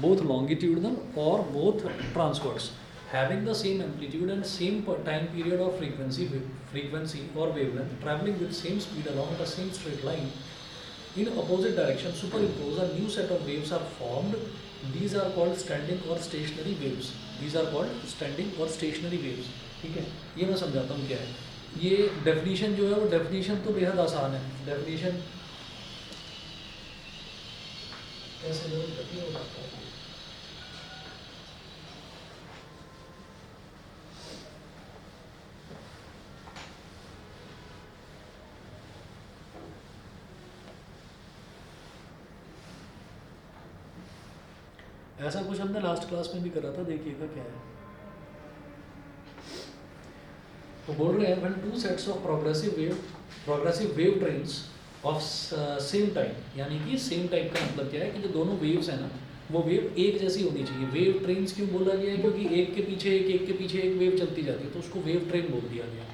both longitudinal or both transverse, having the same amplitude and same time period of frequency or wavelength, traveling with same speed along the same straight line in opposite direction, superimpose a new set of waves are formed. These are called standing or stationary waves. These are called standing or stationary waves. ठीक है, ये मैं समझाता हूँ क्या है। ये definition जो है वो डेफिनेशन तो बेहद आसान है। डेफिनेशन कैसे लोग कठिन हो जाता है। ऐसा कुछ हमने लास्ट क्लास में भी करा था, देखिएगा क्या है। तो बोल रहे हैं when two sets of progressive wave trains of same type, यानी कि सेम टाइप का मतलब क्या है कि जो दोनों वेव्स हैं ना वो वेव एक जैसी होनी चाहिए। वेव ट्रेन्स क्यों बोला गया है, क्योंकि एक के पीछे एक वेव चलती जाती है, तो उसको वेव ट्रेन बोल दिया गया।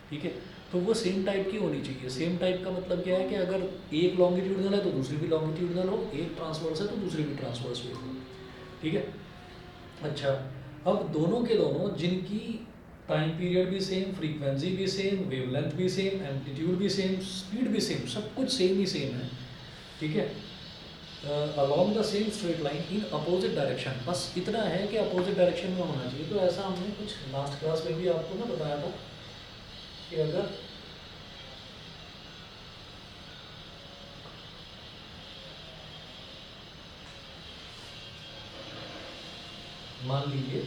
ठीक है, तो वो सेम टाइप की होनी चाहिए। सेम टाइप का मतलब क्या है कि अगर एक लॉन्गिट्यूडनल है तो दूसरी भी लॉन्गिट्यूडनल हो, एक ट्रांसवर्स है तो दूसरी भी ट्रांसवर्स वेव हो। ठीक है, अच्छा, अब दोनों के दोनों जिनकी टाइम पीरियड भी सेम, फ्रीक्वेंसी भी सेम, वेवलेंथ भी सेम, एम्पलीट्यूड भी सेम, स्पीड भी सेम, सब कुछ सेम ही सेम है। ठीक है, along the same straight line in opposite direction, बस इतना है कि अपोजिट डायरेक्शन में होना चाहिए। तो ऐसा हमने कुछ लास्ट क्लास में भी आपको ना बताया था कि अगर मान लीजिए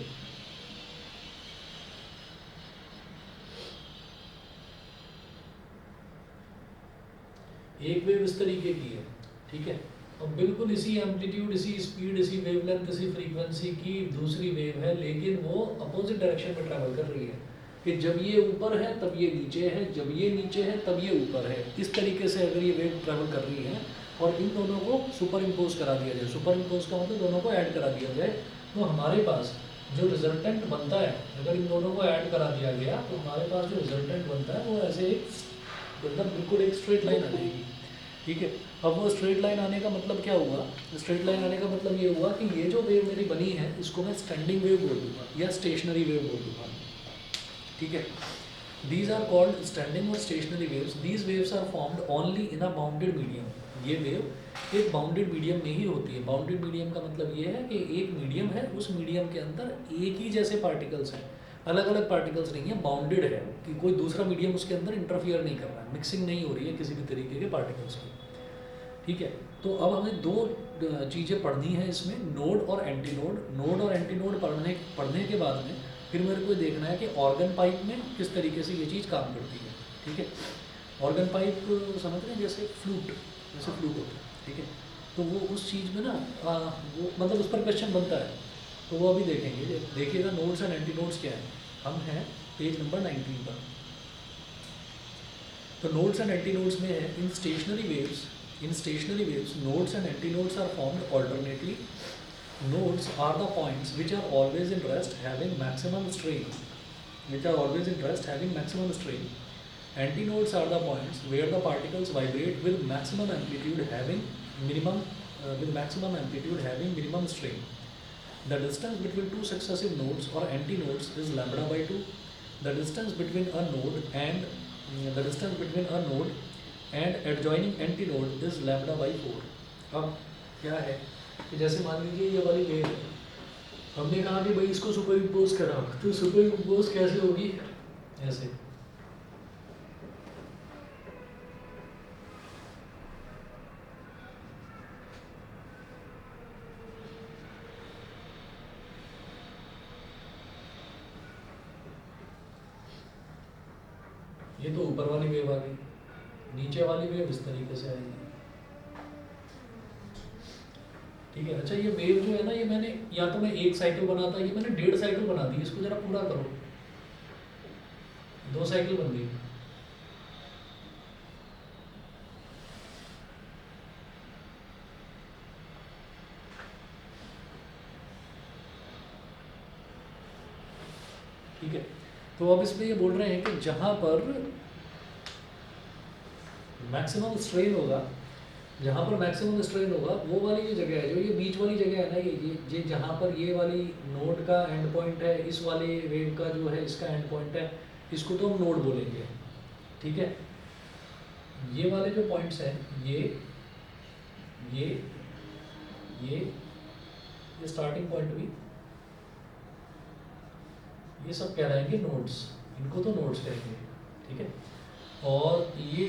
एक वेव इस तरीके की है, ठीक है, और बिल्कुल इसी एम्पलीट्यूड, इसी स्पीड, इसी वेवलेंथ, इसी फ्रीक्वेंसी की दूसरी वेव है, लेकिन वो अपोजिट डायरेक्शन में ट्रैवल कर रही है कि जब ये ऊपर है तब ये नीचे है, जब ये नीचे है तब ये ऊपर है। इस तरीके से अगर ये वेव ट्रैवल कर रही है और इन दोनों को सुपर इम्पोज करा दिया जाए, सुपर इम्पोज का मतलब दोनों को ऐड करा दिया जाए, तो हमारे पास जो रिजल्टेंट बनता है, अगर इन दोनों को ऐड करा दिया गया तो हमारे पास जो रिजल्टेंट बनता है वो ऐसे मतलब बिल्कुल एक स्ट्रेट लाइन आ जाएगी। ठीक है, अब वो स्ट्रेट लाइन आने का मतलब क्या हुआ, स्ट्रेट लाइन आने का मतलब ये हुआ कि ये जो वेव मेरी बनी है इसको मैं स्टैंडिंग वेव बोल दूंगा या स्टेशनरी वेव बोल दूंगा। ठीक है, दीज आर कॉल्ड स्टैंडिंग और stationary waves. These waves are formed only in a bounded medium. ये वेव एक बाउंडेड मीडियम में ही होती है। बाउंडेड मीडियम का मतलब ये है कि एक मीडियम है, उस मीडियम के अंदर एक ही जैसे पार्टिकल्स हैं, अलग अलग पार्टिकल्स नहीं है, बाउंडेड है कि कोई दूसरा मीडियम उसके अंदर इंटरफियर नहीं कर रहा है, मिक्सिंग नहीं हो रही है किसी भी तरीके के पार्टिकल्स की। ठीक है, तो अब हमें दो चीज़ें पढ़नी है इसमें, नोड और एंटी नोड। नोड और एंटी नोड पढ़ने के बाद में फिर मेरे को देखना है कि ऑर्गन पाइप में किस तरीके से ये चीज़ काम करती है। ठीक है, ऑर्गन पाइप समझ रहे हैं, जैसे फ्लूट होता है। ठीक है, तो वो उस चीज़ में ना वो मतलब उस पर क्वेश्चन बनता है, तो वो अभी देखेंगे। देखिएगा नोड्स एंड एंटी नोड्स क्या है। हम हैं पेज नंबर 19 पर। तो नोड्स एंड एंटी नोड्स में है, इन stationery waves nodes and antinodes are formed alternately. Nodes are the points which are always in rest having maximum strain. Antinodes are the points where the particles vibrate with maximum amplitude having minimum strain. The distance between two successive nodes or antinodes is lambda by 2. The distance between a node and adjoining antinode is lambda by 4. अब क्या है कि जैसे मान लीजिए ये वाली wave है, हमने कहा कि भाई इसको सुपर इम्पोज करा, तो सुपर इम्पोज कैसे होगी, ऐसे। ये तो ऊपर वाली वेव आ गई, नीचे वाली वेव इस तरीके से आएगी। ठीक है, अच्छा, ये वेव जो है ना, ये मैंने या तो मैं एक साइकिल बनाता, ये मैंने 1.5 साइकिल बना दी। इसको जरा पूरा करो, 2 साइकिल बन गई। ठीक है, तो अब इसमें ये बोल रहे हैं कि जहां पर मैक्सिमम स्ट्रेन होगा जहाँ पर मैक्सिमम स्ट्रेन होगा वो वाली जो जगह है, जो ये बीच वाली जगह है ना, ये जहाँ पर ये वाली नोड का एंड पॉइंट है, इस वाले वेव का जो है इसका एंड पॉइंट है, इसको तो हम नोड बोलेंगे, ठीक है। ये वाले जो पॉइंट्स हैं, ये ये स्टार्टिंग पॉइंट भी, ये सब कहलाएंगे नोड्स, इनको तो नोड्स कहेंगे, ठीक है। और ये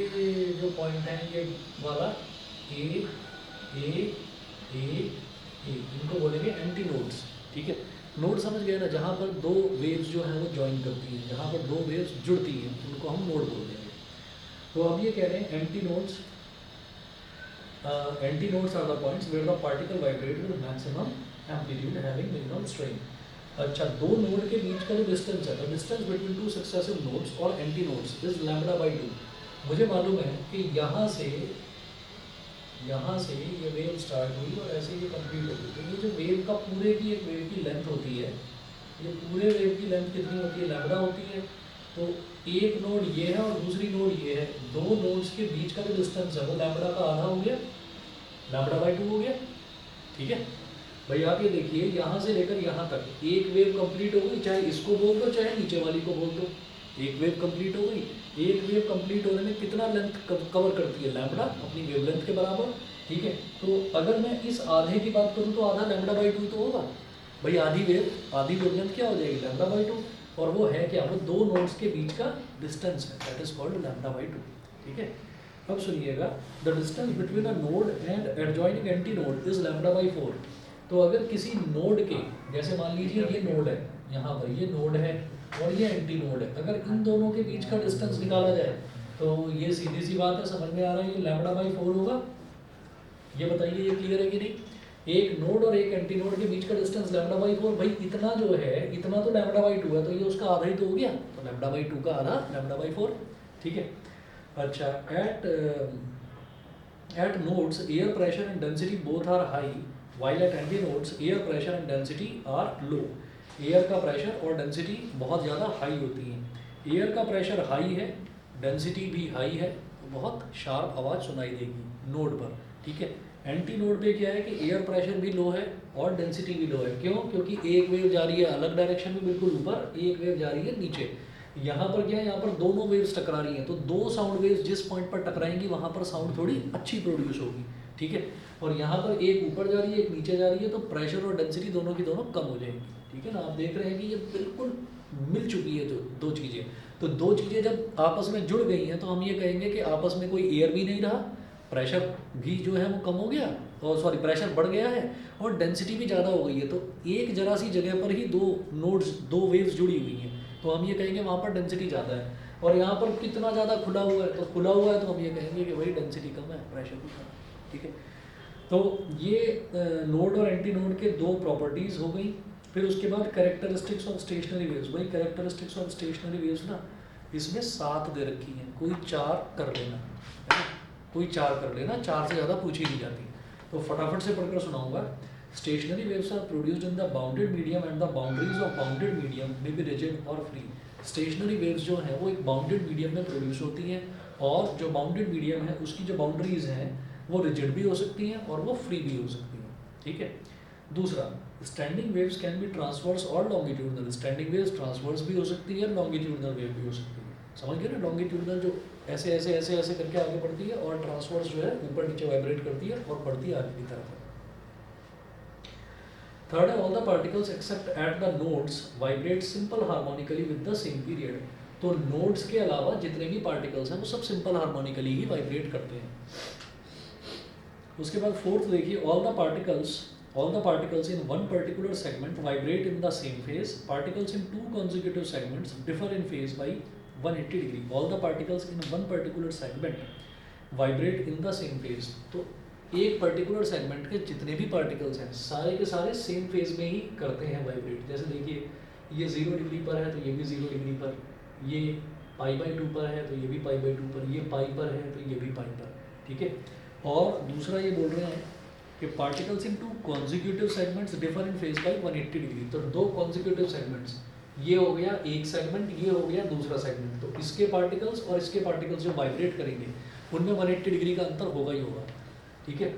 जो पॉइंट है ये वाला ए ए ए ए, इनको बोलेंगे एंटी नोड्स, ठीक है। नोड समझ गए ना, जहाँ पर दो वेव्स जो हैं वो ज्वाइन करती हैं, जहाँ पर दो वेव्स जुड़ती हैं उनको हम नोड बोल देंगे। तो अब ये कह रहे हैं anti nodes are the points where the particle vibrate with maximum amplitude having minimum strain. अच्छा, दो नोड के बीच का जो डिस्टेंस है, the distance between two successive nodes और anti nodes is lambda by 2। मुझे मालूम है कि यहाँ से ये वेव स्टार्ट हुई और ऐसे ये कंप्लीट होगी, तो ये जो वेव का पूरे की एक वेव की लेंथ होती है, ये पूरे वेव की लेंथ कितनी होती है, लैम्बडा होती है। तो एक नोड ये है और दूसरी नोड ये है, दो नोड्स के बीच का जो डिस्टेंस है वो लैम्बडा का आधा हो गया, लैम्बडा बाई 2 हो गया, ठीक है भाई। आप ये देखिए, यहाँ से लेकर यहाँ तक एक वेव कंप्लीट हो गई, चाहे इसको बोल दो चाहे नीचे वाली को बोल दो, एक वेव कंप्लीट हो गई। एक वेव कंप्लीट होने में कितना लेंथ कवर करती है, लैम्बडा अपनी वेवलेंथ के बराबर, ठीक है। तो अगर मैं इस आधे की बात करूँ तो आधा लैम्बडा बाई 2 तो होगा भाई, आधी वेवलेंथ क्या हो जाएगी, लैम्बडा बाई 2। और वो है क्या, वो दो नोड्स के बीच का डिस्टेंस है, that is called lambda by 2, ठीक है। अब सुनिएगा, the distance between a node and adjoining anti node is lambda by 4। तो अगर किसी नोड के, जैसे मान लीजिए ये नोड है, यहाँ पर ये नोड है और ये एंटी नोड है, अगर इन दोनों के बीच का डिस्टेंस निकाला जाए तो ये सीधी सी बात है, समझ में आ रहा है, ये लैम्बडा बाई 4 होगा। ये बताइए, ये क्लियर है कि नहीं। एक नोड और एक एंटी नोड के बीच का डिस्टेंस लैम्बडा बाई 4, भाई इतना जो है, इतना तो लैम्बडा बाई 2 है, तो ये उसका आधा ही तो हो गया, तो लैम्बडा बाई 2 का आधा लैम्बडा बाई 4, ठीक है। अच्छा, at nodes air pressure and density both are high, while at anti nodes air pressure and density are low. Air का प्रेशर और डेंसिटी बहुत ज़्यादा हाई होती है। एयर का प्रेशर हाई है, डेंसिटी भी हाई है, तो बहुत शार्प आवाज़ सुनाई देगी नोड पर, ठीक है। एंटी नोड पे क्या है कि एयर प्रेशर भी लो है और डेंसिटी भी लो है, क्यों, क्योंकि एक वेव जा रही है अलग डायरेक्शन में बिल्कुल ऊपर, एक वेव जा रही है नीचे। यहाँ पर क्या है, यहाँ पर दोनों वेव्स टकरा रही हैं, तो दो साउंड वेव्स जिस पॉइंट पर टकराएंगी वहाँ पर साउंड थोड़ी अच्छी प्रोड्यूस होगी, ठीक है। और यहाँ पर एक ऊपर जा रही है एक नीचे जा रही है, तो प्रेशर और डेंसिटी दोनों की दोनों कम हो जाएंगी, ठीक है ना। आप देख रहे हैं कि ये बिल्कुल मिल चुकी है जो दो चीज़ें, तो दो चीज़ें जब आपस में जुड़ गई हैं तो हम ये कहेंगे कि आपस में कोई एयर भी नहीं रहा, प्रेशर भी जो है वो कम हो गया, और सॉरी प्रेशर बढ़ गया है और डेंसिटी भी ज़्यादा हो गई है। तो एक जरा सी जगह पर ही दो नोड्स, दो वेव्स जुड़ी हुई हैं, तो हम ये कहेंगे वहाँ पर डेंसिटी ज़्यादा है। और यहाँ पर कितना ज़्यादा खुला हुआ है, तो खुला हुआ है तो हम ये कहेंगे कि वही डेंसिटी कम है, प्रेशर भी कम है, ठीक है। तो ये नोड और एंटी नोड के दो प्रॉपर्टीज़ हो गई। फिर उसके बाद कैरेक्टरिस्टिक्स ऑफ स्टेशनरी वेव्स। भाई कैरेक्टरिस्टिक्स ऑफ स्टेशनरी वेव्स ना, इसमें 7 दे रखी हैं, कोई 4 कर लेना, है ना, कोई 4 कर लेना, 4 से ज़्यादा पूछी नहीं जाती। तो फटाफट से पढ़कर सुनाऊंगा। Stationary waves are produced in the bounded medium and the boundaries of bounded medium may be rigid और फ्री। स्टेशनरी वेव्स जो हैं वो एक बाउंडेड मीडियम में प्रोड्यूस होती हैं, और जो बाउंडेड मीडियम है उसकी जो बाउंड्रीज हैं वो रिजिड भी हो सकती हैं और वो फ्री भी हो सकती हैं, ठीक है। दूसरा, standing waves can be transverse और लॉन्गिट्यूडनल। स्टैंडिंग वेव्स ट्रांसवर्स भी हो सकती है, लॉन्गिट्यूडनल वेव भी हो सकती है, समझ गए ना। लॉन्गिट्यूडनल जो ऐसे ऐसे ऐसे ऐसे करके आगे बढ़ती है, और ट्रांसवर्स जो है ऊपर नीचे वाइब्रेट करती है और बढ़ती है आगे की तरफ। थर्ड है, all the particles accept at the nodes vibrate simple harmonically with the same period. तो नोड्स के अलावा जितने भी पार्टिकल्स हैं वो सब सिंपल हार्मोनिकली ही वाइब्रेट करते हैं। उसके बाद फोर्थ देखिए, all the particles in one particular segment vibrate in the same phase. Particles in 2 consecutive segments differ in phase by 180 degree. All the particles in one particular segment vibrate in the same phase. तो एक particular segment के जितने भी particles हैं सारे के सारे same phase में ही करते हैं वाइब्रेट। जैसे देखिए, ये 0 डिग्री पर है तो ये भी 0 डिग्री पर, ये π/2 पर है तो ये भी π/2 पर, ये पाई पर है तो ये भी पाई पर, ठीक है। और दूसरा ये बोल रहे हैं कि particles in 2 consecutive segments differ in phase by 180 degree. तो 2 consecutive segments, ये हो गया एक सेगमेंट, ये हो गया दूसरा सेगमेंट, तो इसके पार्टिकल्स और इसके पार्टिकल्स जो वाइब्रेट करेंगे उनमें 180 डिग्री का अंतर होगा ही होगा। ठीक है,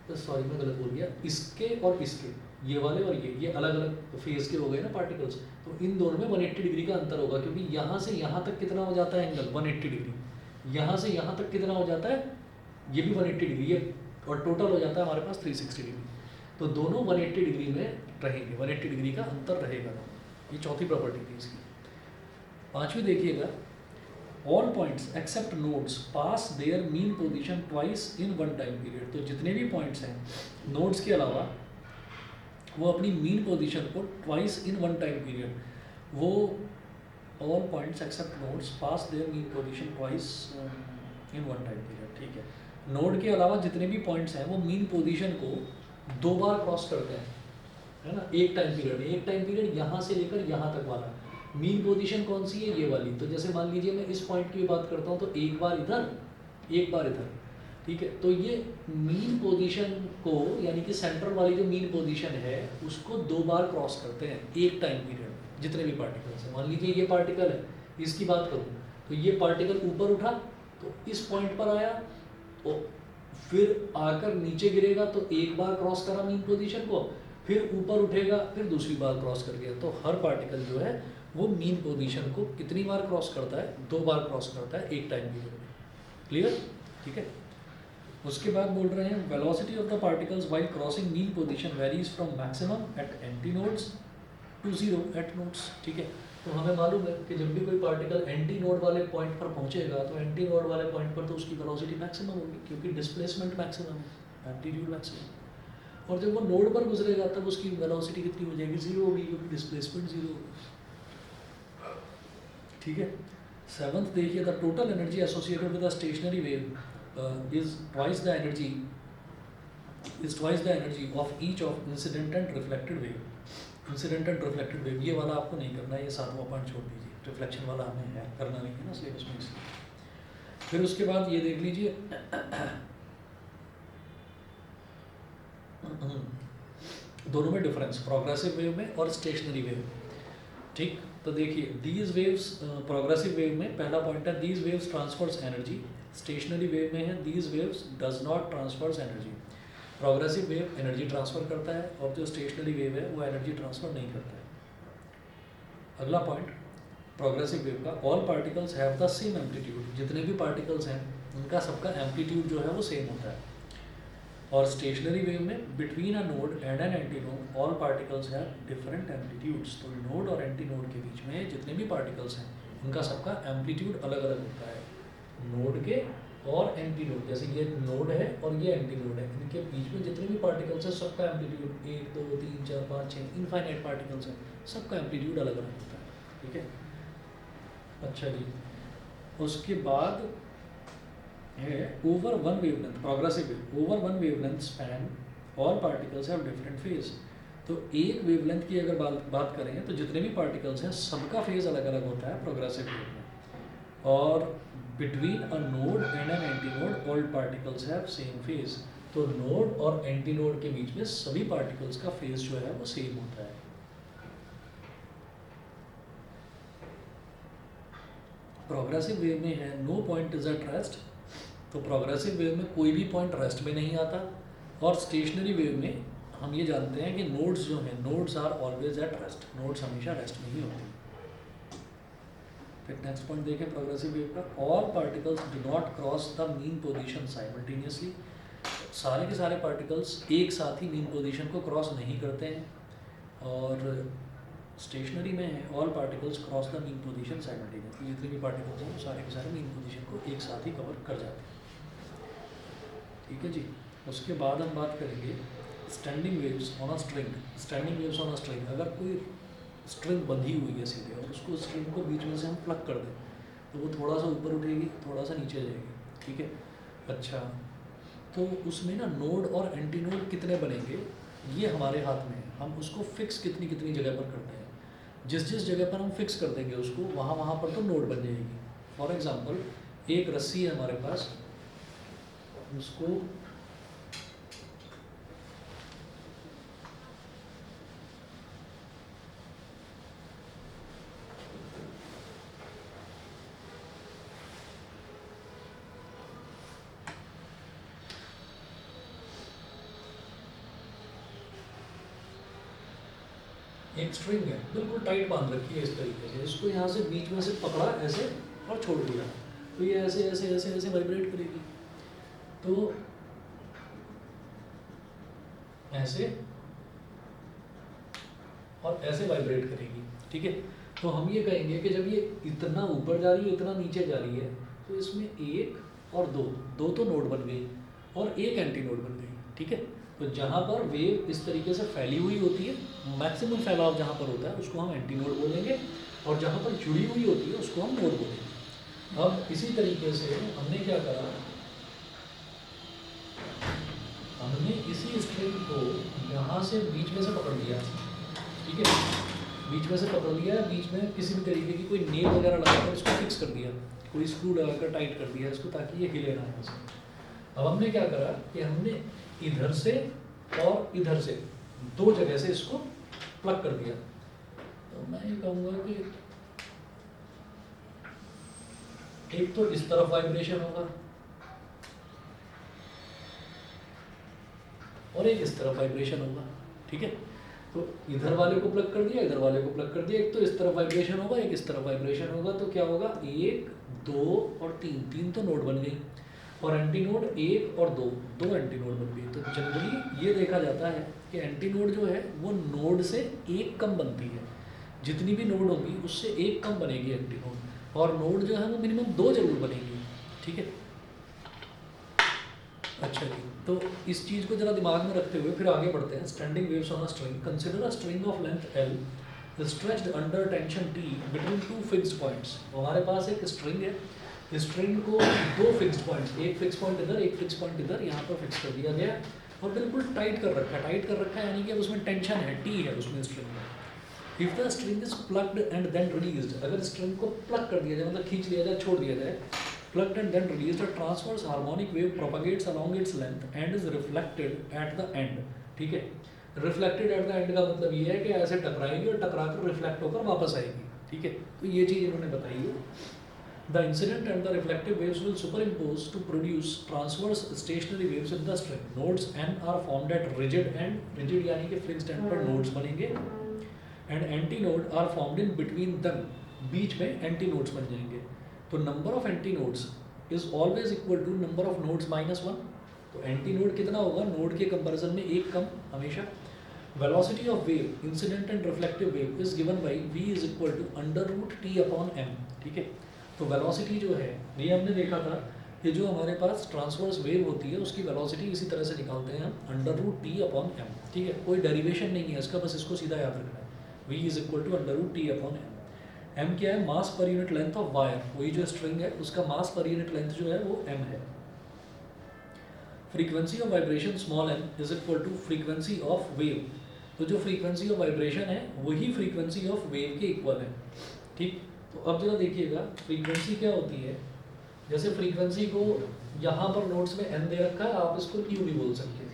तो सॉरी मैं गलत बोल गया, इसके और इसके, ये वाले और ये अलग अलग फेज के हो गए ना पार्टिकल्स, तो इन दोनों में 180 डिग्री का अंतर होगा, क्योंकि यहाँ से यहाँ तक कितना हो जाता है एंगल 180 डिग्री, यहाँ से यहाँ तक कितना हो जाता है, ये भी 180 डिग्री है, और टोटल हो जाता है हमारे पास 360 डिग्री। तो दोनों 180 डिग्री में रहेंगे, 180 डिग्री का अंतर रहेगा। ये चौथी प्रॉपर्टी थी इसकी। पांचवी देखिएगा, all points except nodes pass their mean position twice in one time period. तो जितने भी पॉइंट्स हैं नोड्स के अलावा, वो अपनी मीन पोजीशन को twice in one time period, वो all points except nodes pass their mean position twice in one time period. ठीक है, नोड के अलावा जितने भी पॉइंट्स हैं वो मीन पोजीशन को 2 बार क्रॉस करते हैं, है ना, एक टाइम पीरियड में। एक टाइम पीरियड यहाँ से लेकर यहाँ तक वाला। मीन पोजीशन कौन सी है, ये वाली। तो जैसे मान लीजिए मैं इस पॉइंट की बात करता हूँ, तो एक बार इधर एक बार इधर, ठीक है। तो ये मीन पोजीशन को, यानी कि सेंट्रल वाली जो मीन पोजीशन है उसको 2 बार क्रॉस करते हैं एक टाइम पीरियड में, जितने भी पार्टिकल्स हैं। मान लीजिए ये पार्टिकल है, इसकी बात करूँ तो ये पार्टिकल ऊपर उठा तो इस पॉइंट पर आया, और फिर आकर नीचे गिरेगा तो एक बार क्रॉस करा मीन पोजीशन को, फिर ऊपर उठेगा, फिर दूसरी बार क्रॉस कर गया। तो हर पार्टिकल जो है वो मीन पोजीशन को कितनी बार क्रॉस करता है, 2 बार क्रॉस करता है एक टाइम पीरियड में। क्लियर, ठीक है। उसके बाद बोल रहे हैं velocity of the particles while crossing mean position varies from maximum at anti nodes to 0 at nodes. ठीक है, तो हमें मालूम है कि जब भी कोई पार्टिकल एंटी नोड वाले पॉइंट पर पहुंचेगा तो एंटी नोड वाले पॉइंट पर तो उसकी वेलोसिटी मैक्सिमम होगी, क्योंकि डिस्प्लेसमेंट मैक्सिमम है, एम्पलीट्यूड मैक्सिमम। और जब वो नोड पर गुजरेगा तब उसकी वेलोसिटी कितनी हो जाएगी, 0 होगी, क्योंकि डिस्प्लेसमेंट 0 होगी। ठीक है। सेवंथ देखिए, the total energy associated with a stationary wave is twice the energy of each of incident and reflected wave. Incident and reflected wave, ये वाला आपको नहीं करना है, ये 7वां पॉइंट छोड़ दीजिए, रिफ्लेक्शन वाला हमें है करना नहीं है ना सिलेबस में, इसलिए। फिर उसके बाद ये देख लीजिए दोनों में डिफरेंस, प्रोग्रेसिव वेव में और स्टेशनरी वेव। ठीक, तो देखिए दीज वेव्स, प्रोग्रेसिव वेव में पहला पॉइंट है these waves transfers energy. Stationary wave में है these waves does not transfers energy. Progressive wave energy transfer करता है और जो स्टेशनरी वेव है वो एनर्जी ट्रांसफर नहीं करता है। अगला पॉइंट प्रोग्रेसिव वेव का, all particles have the same amplitude. जितने भी पार्टिकल्स हैं उनका सबका एम्पलीट्यूड जो है वो सेम होता है। और स्टेशनरी वेव में between a node and an anti node all particles have different amplitudes. तो नोड और एंटी नोड के बीच में जितने भी पार्टिकल्स हैं उनका सबका एम्पलीट्यूड अलग अलग होता है। नोड के और एंटी नोड, जैसे ये नोड है और ये एंटी नोड है, इनके बीच में जितने भी पार्टिकल्स हैं सबका एम्पलीट्यूड 1 2 3 4 5 6 इनफाइनाइट पार्टिकल्स हैं, सबका एम्पलीट्यूड अलग अलग होता है। ठीक है, अच्छा जी। उसके बाद है over one wavelength, progressive wave, over one wavelength span all particles have different phase. तो एक वेवलेंथ की अगर बात करें तो जितने भी पार्टिकल्स हैं सबका फेज अलग अलग होता है प्रोग्रेसिव वेव में। और between a node and an anti node all particles have same phase. तो नोड और एंटी नोड के बीच में सभी पार्टिकल्स का फेज जो है वो सेम होता है। प्रोग्रेसिव वेव में है no point is at rest. तो प्रोग्रेसिव वेव में कोई भी पॉइंट रेस्ट में नहीं आता। और स्टेशनरी वेव में हम ये जानते हैं कि नोड्स जो हैं, nodes are always at rest, nodes हमेशा रेस्ट में ही होते हैं। फिर नेक्स्ट पॉइंट देखें प्रोग्रेसिव वेव का, all particles do not cross the mean position simultaneously. सारे के सारे पार्टिकल्स एक साथ ही मीन पोजीशन को क्रॉस नहीं करते हैं। और स्टेशनरी में है all particles cross the mean position simultaneously. जितने भी पार्टिकल्स हैं सारे के सारे मीन पोजीशन को एक साथ ही कवर कर जाते हैं। ठीक है जी। उसके बाद हम बात करेंगे standing waves on a string. Standing waves on a string, अगर कोई स्ट्रिंग बंधी हुई है सीधे और उसको स्ट्रिंग को बीच में से हम प्लग कर दें तो वो थोड़ा सा ऊपर उठेगी, थोड़ा सा नीचे जाएगी। ठीक है, अच्छा, तो उसमें ना नोड और एंटी नोड कितने बनेंगे ये हमारे हाथ में है। हम उसको फिक्स कितनी कितनी जगह पर करते हैं। जिस जिस जगह पर हम फिक्स कर देंगे उसको वहाँ वहाँ पर तो नोड बन जाएगी। फॉर एग्जाम्पल एक रस्सी है हमारे पास, उसको एक स्ट्रिंग है बिल्कुल टाइट बांध रखी है इस तरीके से, इसको यहाँ से बीच में से पकड़ा ऐसे और छोड़ दिया, तो ये ऐसे ऐसे ऐसे ऐसे वाइब्रेट करेगी, तो ऐसे और ऐसे वाइब्रेट करेगी, ठीक है। तो हम ये कहेंगे कि जब ये इतना ऊपर जा रही है इतना नीचे जा रही है, तो इसमें एक और दो, दो तो नोड बन गई और एक एंटी नोड बन गई, ठीक है। तो जहाँ पर वेव इस तरीके से फैली हुई होती है, मैक्सिमम फैलाव जहाँ पर होता है उसको हम एंटी नोड बोलेंगे, और जहाँ पर जुड़ी हुई होती है उसको हम नोड बोलेंगे। अब इसी तरीके से हमने क्या करा, हमने इसी स्ट्रिंग को यहाँ से बीच में से पकड़ लिया, ठीक है, बीच में से पकड़ लिया, बीच में किसी भी तरीके की कोई नेल वगैरह लगाकर इसको फिक्स कर दिया, कोई स्क्रू लगाकर टाइट कर दिया इसको, ताकि ये हिले ना यहाँ से। अब हमने क्या करा कि हमने इधर से और इधर से दो जगह से इसको प्लग कर दिया। तो मैं ये कहूँगा कि एक तो इस तरफ वाइब्रेशन होगा और एक इस तरफ वाइब्रेशन होगा, ठीक है। तो इधर वाले को प्लग कर दिया, इधर वाले को प्लग कर दिया, एक तो इस तरफ वाइब्रेशन होगा, एक इस तरफ वाइब्रेशन होगा, तो क्या होगा, एक दो और तीन, तीन तो नोड बन गई, और एंटी नोड एक और दो, दो एंटी नोड बन गई। तो जनरली ये देखा जाता है कि एंटी नोड जो है वो नोड से एक कम बनती है, जितनी भी नोड होगी उससे एक कम बनेगी एंटी नोड, और नोड जो है वो मिनिमम दो जरूर बनेगी, ठीक है। अच्छा जी, तो इस चीज़ को जरा दिमाग में रखते हुए फिर आगे बढ़ते हैं। Standing waves on a string, consider a string of length L stretched under tension T between two fixed points. हमारे पास एक स्ट्रिंग है, इस स्ट्रिंग को दो फिक्स्ड पॉइंट्स, एक फिक्स पॉइंट इधर, एक फिक्स पॉइंट इधर, यहाँ पर फिक्स कर दिया गया और बिल्कुल टाइट कर रखा है। टाइट कर रखा है यानी कि उसमें टेंशन है, T है उसमें स्ट्रिंग में। If the string is plugged and then released, अगर स्ट्रिंग को प्लग कर दिया जाए, मतलब खींच लिया जाए, छोड़ दिया जाए, plugged and then released, a transverse harmonic wave propagates along its length and is reflected at the end, ठीक है। रिफ्लेक्टेड एट द एंड का मतलब ये है कि ऐसे टकराएगी और टकरा कर रिफ्लेक्ट होकर वापस आएगी, ठीक है। तो ये चीज़ इन्होंने बताई है। The incident and the reflective waves will superimpose to produce transverse stationary waves in the string. Nodes an are formed at rigid end, rigid यानी कि फिक्स्ड एंड पर नोड्स बनेंगे, and anti node are formed in between them, बीच में anti nodes बन जाएंगे। तो number of anti nodes is always equal to number of nodes minus one. तो एंटी नोड कितना होगा, नोड के कंपैरिजन में एक कम हमेशा। Velocity of wave incident and reflective wave is given by v is equal to under root T upon M, ठीक है। तो वेलोसिटी जो है, ये हमने देखा था कि जो हमारे पास ट्रांसवर्स वेव होती है उसकी वेलोसिटी इसी तरह से निकालते हैं हम, under root T upon M, ठीक है। कोई डेरिवेशन नहीं है इसका, बस इसको सीधा याद रखना है, v is equal to under root T upon M. m क्या है, मास per unit length of wire, वही जो स्ट्रिंग है उसका मास पर यूनिट लेंथ जो है वो m है। Frequency of vibration small m is equal to frequency of wave. तो जो फ्रीक्वेंसी ऑफ वाइब्रेशन है वही फ्रीक्वेंसी ऑफ वेव के इक्वल है, ठीक। तो अब जरा देखिएगा फ्रीक्वेंसी क्या होती है। जैसे फ्रीक्वेंसी को यहाँ पर नोट्स में n दे रखा है, आप इसको u भी बोल सकते हैं।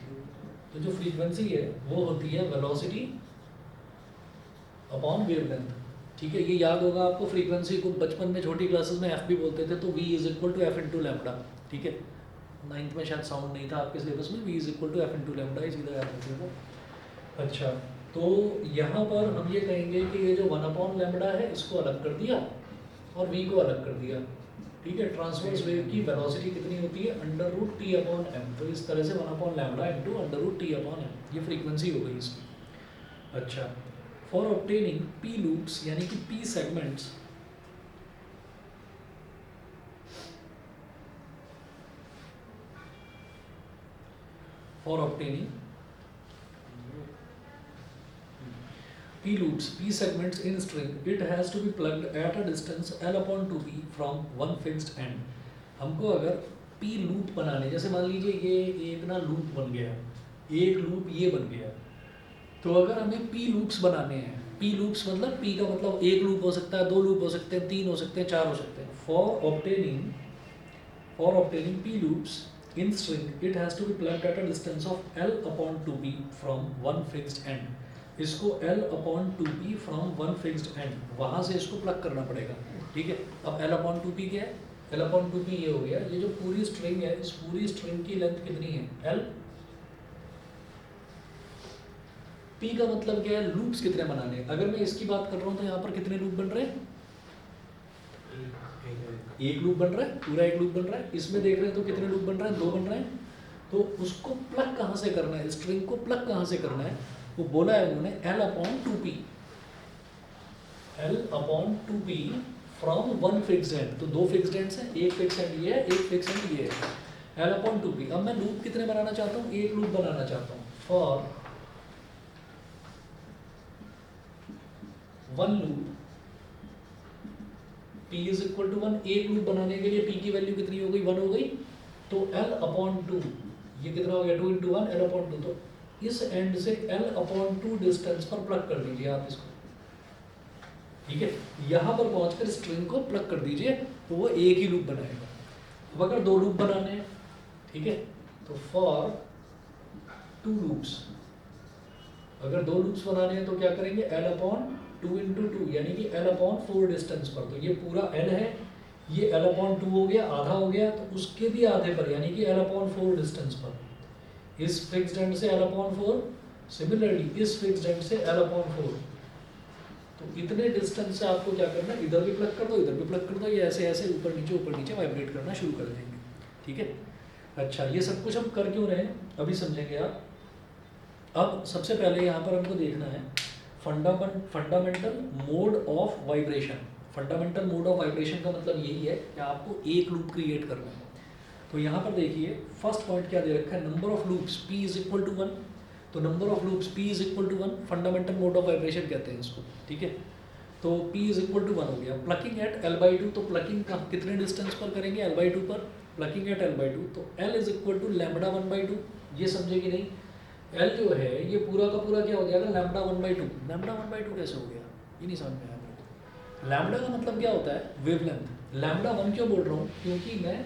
तो जो फ्रीक्वेंसी है वो होती है वेलोसिटी अपॉन वेवलेंथ, ठीक है। ये याद होगा आपको, फ्रीक्वेंसी को बचपन में छोटी क्लासेस में एफ भी बोलते थे, तो v is equal to F into lambda, ठीक है। 9th में शायद साउंड नहीं था आपके सिलेबस में, v is equal to F into lambda, ही सीधा याद रखिएगा। अच्छा, तो यहाँ पर हम ये कहेंगे कि ये जो 1 अपॉन लैम्बडा है इसको अलग कर दिया और v को अलग कर दिया, ठीक है। ट्रांसवर्स वेव की वेलोसिटी कितनी होती है, under root T upon M. तो इस तरह से 1 upon lambda into under root T upon M, ये फ्रीक्वेंसी हो गई इसकी। अच्छा, फॉर ऑब्टेनिंग p लूप्स यानी कि p segments, for obtaining p loops, p segments in string, it has to be plugged at a distance l upon 2p from one fixed end. हमको अगर p loop बनाने, जैसे मान लीजिए ये एक ना लूप बन गया, एक लूप ये बन गया, तो अगर हमें p loops बनाने हैं, p loops मतलब p का मतलब एक लूप हो सकता है, दो लूप हो सकते हैं, तीन हो सकते हैं, चार हो सकते हैं। for obtaining p loops in string, it has to be plugged at a distance of l upon 2p from one fixed end. इसको L upon 2p from one fixed and, वहाँ से इसको प्लग करना पड़ेगा, ठीक है। अब L अपॉन 2p क्या है, L अपॉन 2p ये हो गया। ये जो पूरी स्ट्रिंग है, इस पूरी स्ट्रिंग की लेंथ कितनी है, L, पी का मतलब क्या है, लूप्स कितने बनाने हैं। अगर मैं इसकी बात कर रहा हूँ तो यहाँ पर कितने लूप बन रहे हैं, एक लूप बन रहा है, पूरा एक लूप बन रहा है। इसमें देख रहे हैं तो कितने लूप बन रहे हैं, दो बन रहे हैं। तो उसको प्लग कहाँ से करना है, स्ट्रिंग को प्लग कहाँ से करना है, वो बोला है उन्होंने L/2P, L/2P from one fixed and. तो दो फिक्स्ड एंड्स हैं, एक फिक्स्ड एंड ये है, एक फिक्स्ड एंड ये है, L/2P। अब मैं लूप कितने बनाना चाहता हूँ, एक लूप बनाना चाहता हूँ। For one loop P is equal to 1, एक लूप बनाने के लिए P की वैल्यू कितनी हो गई, 1 हो गई। तो L/2, ये कितना हो गया, 2 × 1 L/2। तो इस एंड से L/2 डिस्टेंस पर प्लग कर दीजिए आप इसको, ठीक है। यहाँ पर पहुंचकर स्ट्रिंग को प्लग कर दीजिए तो वो एक ही लूप बनाएगा। अब अगर दो लूप बनाने हैं, ठीक है, तो फॉर टू लूप्स, अगर दो लूप्स बनाने हैं तो क्या करेंगे, L/2 × 2 यानी कि L/4 डिस्टेंस पर। तो ये पूरा L है, ये L/2 हो गया, आधा हो गया, तो उसके भी आधे पर यानी कि L/4 डिस्टेंस पर इस फिक्स्ड एंड से L/4, सिमिलरली इस फिक्स्ड एंड से L/4। तो इतने डिस्टेंस से आपको क्या करना है, इधर भी प्लग कर दो, इधर भी प्लग कर दो, ये ऐसे ऐसे ऊपर नीचे वाइब्रेट करना शुरू कर देंगे, ठीक है। अच्छा, ये सब कुछ हम कर क्यों रहे हैं अभी समझेंगे आप। अब सबसे पहले यहाँ पर हमको देखना है fundamental mode of vibration. Fundamental mode of vibration का मतलब यही है कि आपको एक लूप क्रिएट करना है। तो यहाँ पर देखिए फर्स्ट पॉइंट क्या दे रखा है, number of loops P is equal to 1। तो number of loops P is equal to 1 fundamental mode of vibration कहते हैं इसको, ठीक है। तो P इज इक्वल टू 1 हो गया। प्लकिंग एट L/2, तो प्लकिंग का कितने डिस्टेंस पर करेंगे, L/2 पर। प्लकिंग एट L/2, तो L इज इक्वल टू λ1/2। ये समझे कि नहीं, L जो है ये पूरा का पूरा क्या हो जाएगा, λ1/2। λ1/2 कैसे हो गया, ये नहीं समझ में आया मेरे को। लैम्बडा का मतलब क्या होता है, वेवलेंथ। λ1 क्यों बोल रहा हूँ, क्योंकि मैं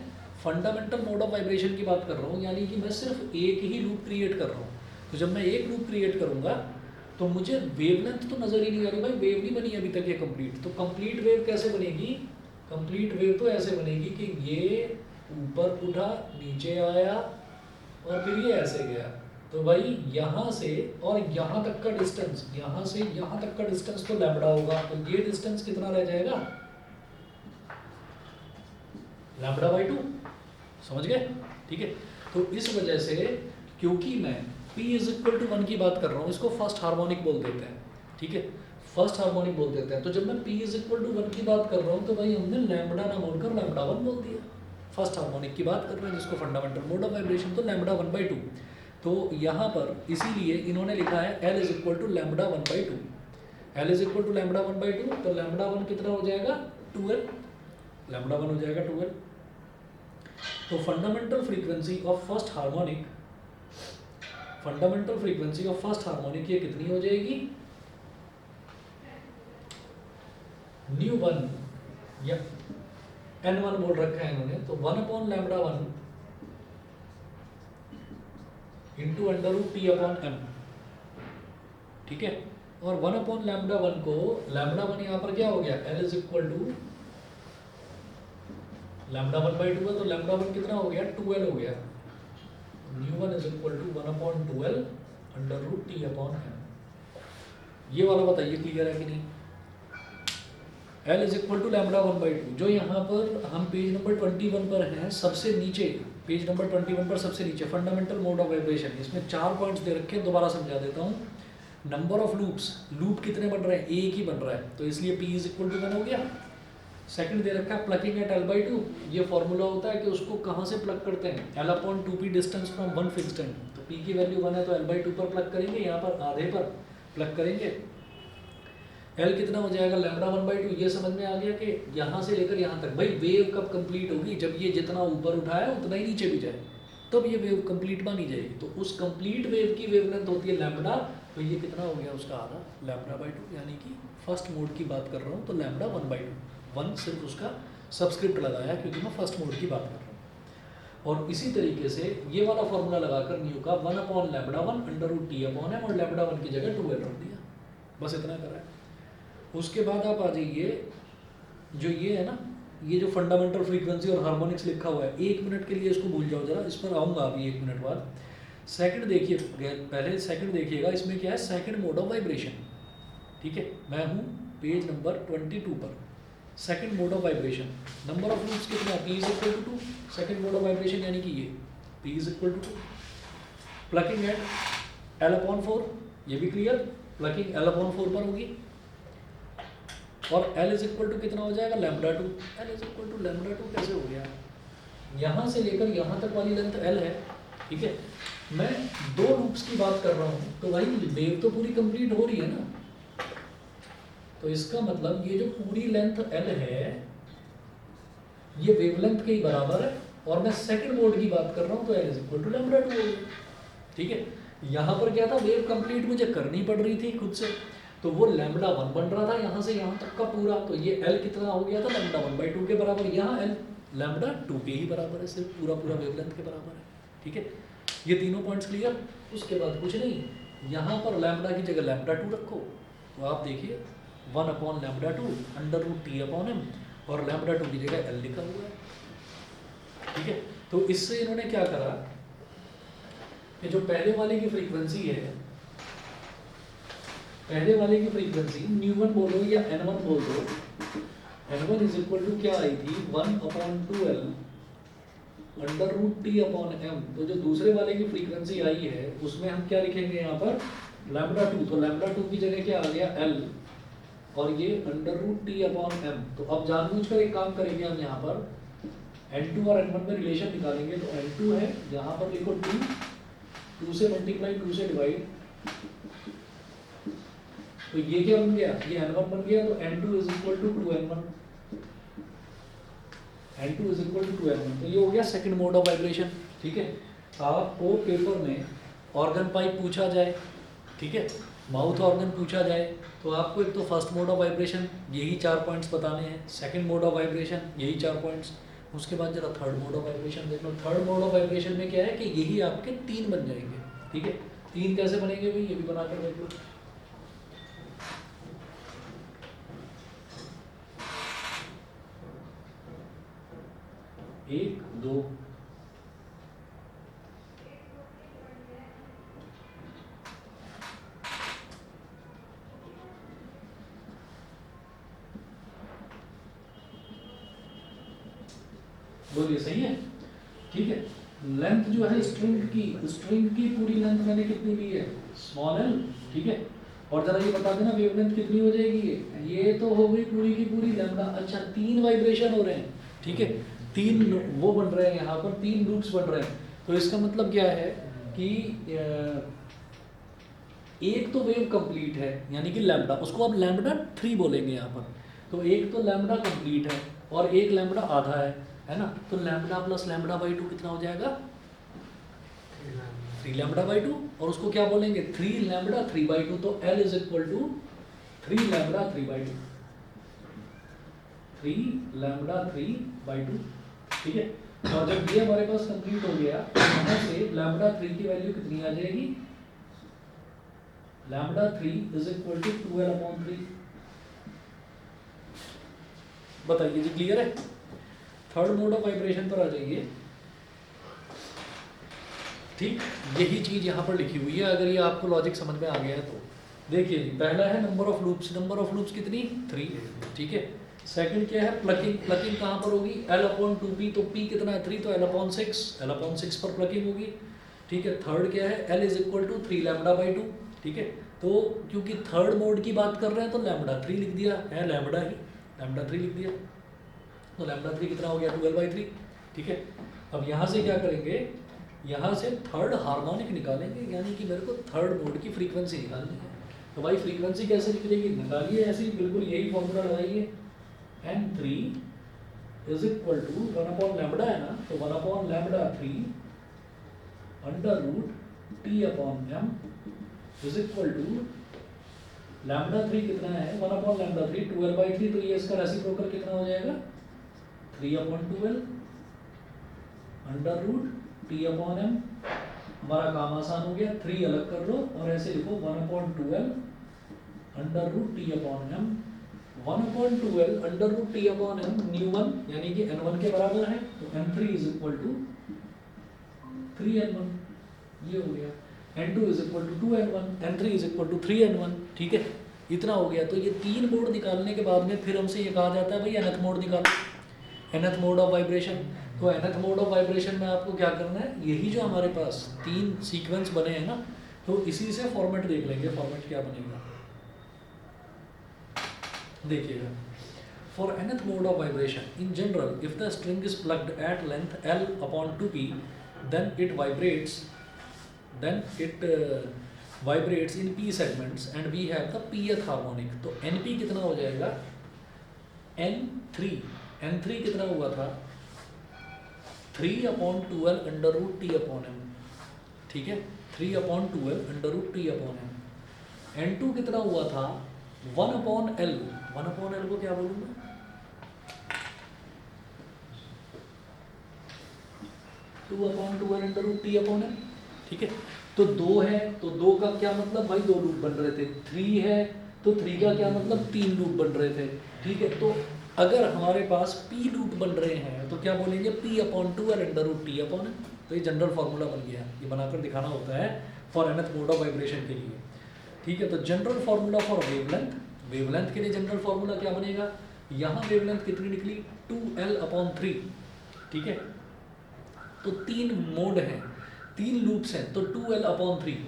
फंडामेंटल मोड ऑफ वाइब्रेशन की बात कर रहा हूँ, यानी कि मैं सिर्फ एक ही लूप क्रिएट कर रहा हूँ। तो जब मैं एक लूप क्रिएट करूँगा तो मुझे वेवलेंथ तो नज़र ही नहीं आ रही, भाई वेव नहीं बनी अभी तक ये कंप्लीट। तो कंप्लीट वेव कैसे बनेगी, कंप्लीट वेव तो ऐसे बनेगी कि ये ऊपर उठा, नीचे आया और फिर ये ऐसे गया। तो भाई यहाँ से और यहाँ तक का डिस्टेंस, यहाँ से यहाँ तक का डिस्टेंस तो लैम्बडा होगा। तो ये डिस्टेंस कितना रह जाएगा, λ/2, समझ गए, ठीक है। तो इस वजह से क्योंकि मैं P इज इक्वल टू 1 की बात कर रहा हूँ, इसको फर्स्ट हार्मोनिक बोल देते हैं, ठीक है, फर्स्ट हार्मोनिक बोल देते हैं। तो जब मैं P इज इक्वल टू 1 की बात कर रहा हूँ तो भाई हमने लैम्बडा ना बोलकर λ1 बोल दिया। फर्स्ट हार्मोनिक की बात कर रहे हैं जिसको फंडामेंटल मोड ऑफ वाइब्रेशन, तो λ1/2। तो यहाँ पर इसीलिए इन्होंने लिखा है L is equal to λ1/2। L is equal to λ1/2, तो λ1 कितना हो जाएगा, 2L, λ1 हो जाएगा 2L। तो fundamental frequency of first harmonic, fundamental frequency of first harmonic ये कितनी हो जाएगी, ν1 या n1 बोल रखा है इन्होंने, तो 1/λ1 इंटू √P/m, ठीक है। और 1/λ1 को, λ1 यहाँ पर क्या हो गया, L इज इक्वल टू λ1/2 है, तो λ1 कितना हो गया, 2L हो गया। ν1 is equal to 1/2L √T/m। ये वाला बताइए क्लियर है कि नहीं। L इज इक्वल टू λ1/2, जो यहाँ पर हम पेज नंबर 21 पर हैं, सबसे नीचे, पेज नंबर 21 पर सबसे नीचे फंडामेंटल मोड ऑफ वाइब्रेशन, इसमें 4 पॉइंट्स दे रखे हैं, दोबारा समझा देता हूँ। नंबर ऑफ लूप्स, लूप कितने बन रहे हैं, एक ही बन रहा है, तो इसलिए P इज इक्वल टू 1 हो गया। सेकंड दे रखा है प्लकिंग एट L/2, ये फॉर्मूला होता है कि उसको कहाँ से प्लग करते हैं, L/2P distance from one fixed and. तो P की वैल्यू 1 है तो L/2 पर प्लग करेंगे, यहाँ पर आधे पर प्लग करेंगे। L कितना हो जाएगा, λ1/2। ये समझ में आ गया कि यहाँ से लेकर यहाँ तक, भाई वेव कब कंप्लीट होगी, जब ये जितना ऊपर उठाया उतना ही नीचे भी जाए, तब ये वेव कंप्लीट मानी जाएगी। तो उस कंप्लीट वेव की वेवलेंथ होती है लैम्बडा, तो ये कितना हो गया उसका आधा, λ/2, यानी कि फर्स्ट मोड की बात कर रहा हूँ तो λ1/2, 1 सिर्फ उसका सबस्क्रिप्ट लगाया क्योंकि मैं फर्स्ट मोड की बात कर रहा हूँ। और इसी तरीके से ये वाला फॉर्मूला लगाकर न्यू का 1/λ1 √T/m और λ1 की जगह 2L रख दिया, बस इतना करा है। उसके बाद आप आ जाइए, जो ये है ना, ये जो फंडामेंटल फ्रीक्वेंसी और हार्मोनिक्स लिखा हुआ है, 1 मिनट के लिए इसको भूल जाओ जरा, इस पर आऊँगा अभी 1 मिनट बाद। सेकंड देखिए, पहले सेकंड देखिएगा, इसमें क्या है, सेकंड मोड ऑफ वाइब्रेशन, ठीक है। मैं हूँ पेज नंबर 22 पर, second mode of vibration, number of loops कितना, p is equal to 2, second mode of vibration यानी कि ये p is equal to 2, plucking at l/4, ये भी क्लियर, प्लकिंग l/4 पर होगी, और l इज इक्वल टू कितना हो जाएगा, λ2, l इज इक्वल टू λ2 कैसे हो गया, यहाँ से लेकर यहाँ तक वाली लेंथ l है, ठीक है। मैं दो लूप्स की बात कर रहा हूँ, तो भाई वेव तो पूरी कंप्लीट हो रही है ना, तो इसका मतलब ये जो पूरी लेंथ l है ये वेवलेंथ के ही बराबर है, और मैं सेकंड मोड की बात कर रहा हूँ, तो l इज इक्वल टू λ2 हो गया, ठीक है। यहाँ पर क्या था, वेव कंप्लीट मुझे करनी पड़ रही थी खुद से, तो वो λ1 बन रहा था यहाँ से यहाँ तक का पूरा, तो ये l कितना हो गया था, λ1/2 के बराबर, यहाँ l λ2 के ही बराबर है, सिर्फ पूरा पूरा वेवलेंथ के बराबर है, ठीक है। ये तीनों पॉइंट्स क्लियर। उसके बाद कुछ नहीं, यहाँ पर λ की जगह λ2 रखो, तो आप देखिए 1/λ2 √T/m, और λ2 की जगह l लिखा हुआ है, ठीक है। तो इससे इन्होंने क्या करा कि जो पहले वाले की फ्रीक्वेंसी है, पहले वाले की फ्रीक्वेंसी ν1 बोलो या n1 बोल दो, n1 इज इक्वल टू क्या आई थी, 1/2l √T/m, तो जो दूसरे वाले की फ्रीक्वेंसी आई है उसमें हम क्या लिखेंगे यहाँ पर, λ2, तो λ2 की जगह क्या आ गया, l, और ये √T/m। तो अब जानबूझकर एक काम करेंगे हम, यहाँ पर n2 और n1 में रिलेशन निकालेंगे, तो n2 है, यहाँ पर लिखो 2 से मल्टीप्लाई 2 से डिवाइड, तो ये क्या बन गया, ये n1 बन गया, तो n2 is equal to 2n1, n2 is equal to 2n1, तो ये हो गया सेकंड मोड ऑफ वाइब्रेशन, ठीक है। आपको पेपर में ऑर्गन पाइप पूछा जाए, ठीक है, माउथ ऑर्गन पूछा जाए, तो आपको एक तो फर्स्ट मोड ऑफ वाइब्रेशन यही 4 पॉइंट्स बताने हैं, सेकंड मोड ऑफ वाइब्रेशन यही 4 पॉइंट्स, उसके बाद जरा थर्ड मोड ऑफ वाइब्रेशन देख लो। थर्ड मोड ऑफ वाइब्रेशन में क्या है कि यही आपके 3 बन जाएंगे, ठीक है। 3 कैसे बनेंगे भाई, ये भी बनाकर देख लो। एक, दो, बोलिए सही है, ठीक है। लेंथ जो है स्ट्रिंग की पूरी लेंथ मैंने कितनी ली है, स्मॉल l, ठीक है। और जरा ये बता देना वेवलेंथ कितनी हो जाएगी, ये तो हो गई पूरी की पूरी लैम्डा। अच्छा 3 वाइब्रेशन हो रहे हैं, ठीक है, 3 वो बन रहे हैं यहाँ पर, 3 लूप्स बन रहे हैं, तो इसका मतलब क्या है कि एक तो वेव कंप्लीट है यानी कि लैम्डा, उसको अब λ3 बोलेंगे यहाँ पर, तो एक तो लैम्डा कंप्लीट है और एक लैम्डा आधा है ना, तो लैम्डा प्लस λ/2 कितना हो जाएगा, 3λ/2, और उसको क्या बोलेंगे 3λ3/2, तो l इज इक्वल टू 3λ3/2, 3λ3/2, ठीक है। और जब ये हमारे पास कंप्लीट हो गया, यहाँ से λ3 की वैल्यू कितनी आ जाएगी, λ3 इज इक्वल टू 2l/3। बताइए जी, क्लियर है। थर्ड मोड ऑफ वाइब्रेशन पर आ जाइए, ठीक, यही चीज यहाँ पर लिखी हुई है, अगर ये आपको लॉजिक समझ में आ गया है तो। देखिए जी, पहला है number of loops, number of loops कितनी, 3, ठीक है। सेकंड क्या है, प्लकिंग, प्लकिंग कहाँ पर होगी, l/2p, तो p कितना है 3, तो l/6, l/6 पर प्लकिंग होगी, ठीक है। थर्ड क्या है, l इज इक्वल टू 3λ/2, ठीक है। तो क्योंकि थर्ड मोड की बात कर रहे हैं तो λ3 लिख दिया है, लैम्बडा ही λ3 लिख दिया, तो λ3 कितना हो गया 12/3, ठीक है। अब यहाँ से क्या करेंगे, यहाँ से थर्ड हार्मोनिक निकालेंगे, यानी कि मेरे को थर्ड मोड की फ्रीक्वेंसी निकालनी है। तो भाई फ्रीक्वेंसी कैसे निकलेगी, निकालिए ऐसे ही, बिल्कुल यही फॉर्मूला लगाइए, n3 इज इक्वल टू 1/λ है ना, तो 1/λ3 √T/m इज इक्वल टू λ3 कितना है 1/λ3, 12/3, तो ये इसका रेसिप्रोकल कितना हो जाएगा 3/2l √T/m। हमारा काम आसान हो गया, 3 अलग कर लो और ऐसे लिखो 1/2l √T/m, 1/2l √T/m ν1 यानी कि n1 के बराबर है, तो n3 is equal to 3n1, ये हो गया, n2 is equal to 2n1, n3 is equal to 3n1, ठीक है, इतना हो गया। तो ये 3 मोड निकालने के बाद में फिर हमसे ये कहा जाता है भाई nth मोड निकालो, nth मोड ऑफ वाइब्रेशन। तो nth मोड ऑफ वाइब्रेशन में आपको क्या करना है, यही जो हमारे पास 3 सीक्वेंस बने हैं ना, तो इसी से फॉर्मेट देख लेंगे, फॉर्मेट क्या बनेगा देखिएगा। For nth mode of vibration, in general, if the string is plugged at length L upon 2p, then it vibrates in p segments and we have the pth harmonic. तो np कितना हो जाएगा, n3 कितना हुआ था 3/12 under root T upon M, ठीक है, 3/12 under root T upon M. n2 कितना हुआ था 1/L, 1/L को क्या बोलूँगा, 2/12 under root T upon M, ठीक है। तो 2 है तो 2 का क्या मतलब भाई 2 लूप बन रहे थे, 3 है तो 3 का क्या मतलब 3 लूप बन रहे थे, ठीक है। तो अगर हमारे पास p लूप बन रहे हैं तो क्या बोलेंगे p/12 under root T upon M. तो ये जनरल फार्मूला बन गया, ये बनाकर दिखाना होता है for nth mode of vibration के लिए, ठीक है। तो general formula for wavelength, wavelength के लिए जनरल फार्मूला क्या बनेगा, यहाँ वेवलेंथ कितनी निकली 2L/3, ठीक है। तो 3 मोड हैं, 3 लूप्स हैं, तो 2L/3।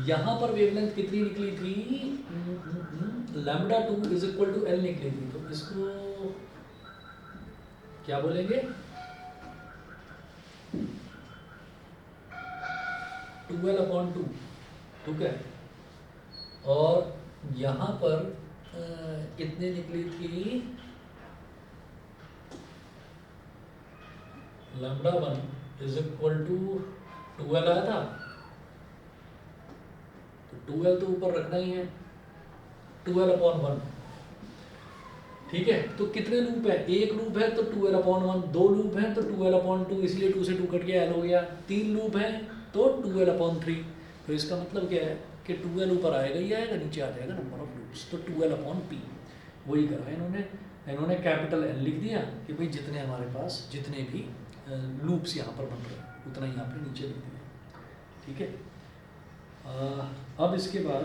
यहाँ पर वेवलेंथ कितनी निकली थी, λ2 इज इक्वल टू L निकली थी। तो इसको क्या बोलेंगे 2L/2, ठीक है। और यहाँ पर कितनी निकली थी λ1 इज इक्वल टू 2L आया था, तो 2L तो ऊपर रखना ही है, 2L/1, ठीक है। तो कितने लूप है, एक लूप है तो 2L/1, 2 लूप है तो 2L/2, इसलिए 2 से 2 कट के L हो गया, 3 लूप है तो 2L/3। तो इसका मतलब क्या है कि 2L ऊपर आएगा ही आएगा, नीचे आ जाएगा नंबर ऑफ लूप्स, तो 2L/p। वही करा इन्होंने कैपिटल N लिख दिया कि भाई जितने हमारे पास जितने भी लूप्स यहाँ पर बन रहे हैं उतना यहाँ पे नीचे लिख दिया, ठीक है। अब इसके बाद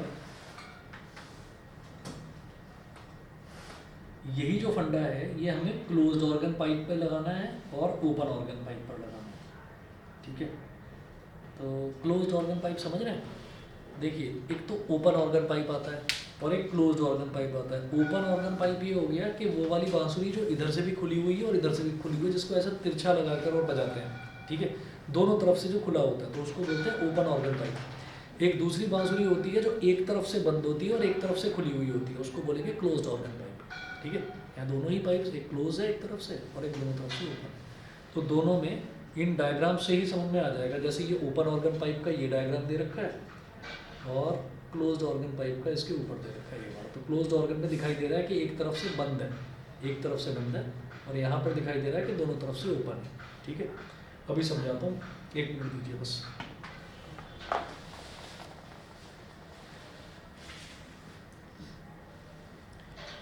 यही जो फंडा है ये हमें क्लोज्ड ऑर्गन पाइप पे लगाना है और ओपन ऑर्गन पाइप पर लगाना है, ठीक है। तो क्लोज्ड ऑर्गन पाइप समझ रहे हैं, देखिए एक तो ओपन ऑर्गन पाइप आता है और एक क्लोज्ड ऑर्गन पाइप आता है। ओपन ऑर्गन पाइप ये हो गया कि वो वाली बांसुरी जो इधर से भी खुली हुई है और इधर से भी खुली हुई है, जिसको ऐसा तिरछा लगाकर और बजाते हैं, ठीक है, दोनों तरफ से जो खुला होता है, तो उसको बोलते हैं ओपन ऑर्गन पाइप। एक दूसरी बांसुरी होती है जो एक तरफ से बंद होती है और एक तरफ से खुली हुई होती है, उसको बोलेंगे क्लोज्ड ऑर्गन पाइप, ठीक है। यहाँ दोनों ही पाइप्स, एक क्लोज है एक तरफ से और एक दोनों तरफ से ओपन। तो दोनों में इन डायग्राम से ही समझ में आ जाएगा, जैसे ये ओपन ऑर्गन पाइप का ये डायग्राम दे रखा है और क्लोज्ड ऑर्गन पाइप का इसके ऊपर दे रखा है ये वाला। तो क्लोज्ड ऑर्गन में दिखाई दे रहा है कि एक तरफ से बंद है, एक तरफ से बंद है, और यहाँ पर दिखाई दे रहा है कि दोनों तरफ से ओपन है, ठीक है। अभी समझाता हूँ, 1 मिनट दीजिए बस।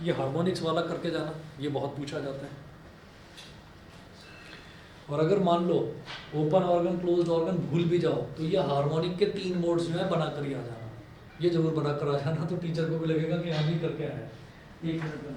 ये हार्मोनिक्स वाला करके जाना, ये बहुत पूछा जाता है। और अगर मान लो ओपन ऑर्गन क्लोज्ड ऑर्गन भूल भी जाओ तो ये हार्मोनिक के 3 मोड्स जो है बनाकर ही आ जाना, ये जरूर बनाकर आ जाना, तो टीचर को भी लगेगा कि हम ही करके आए। 1 मिनट में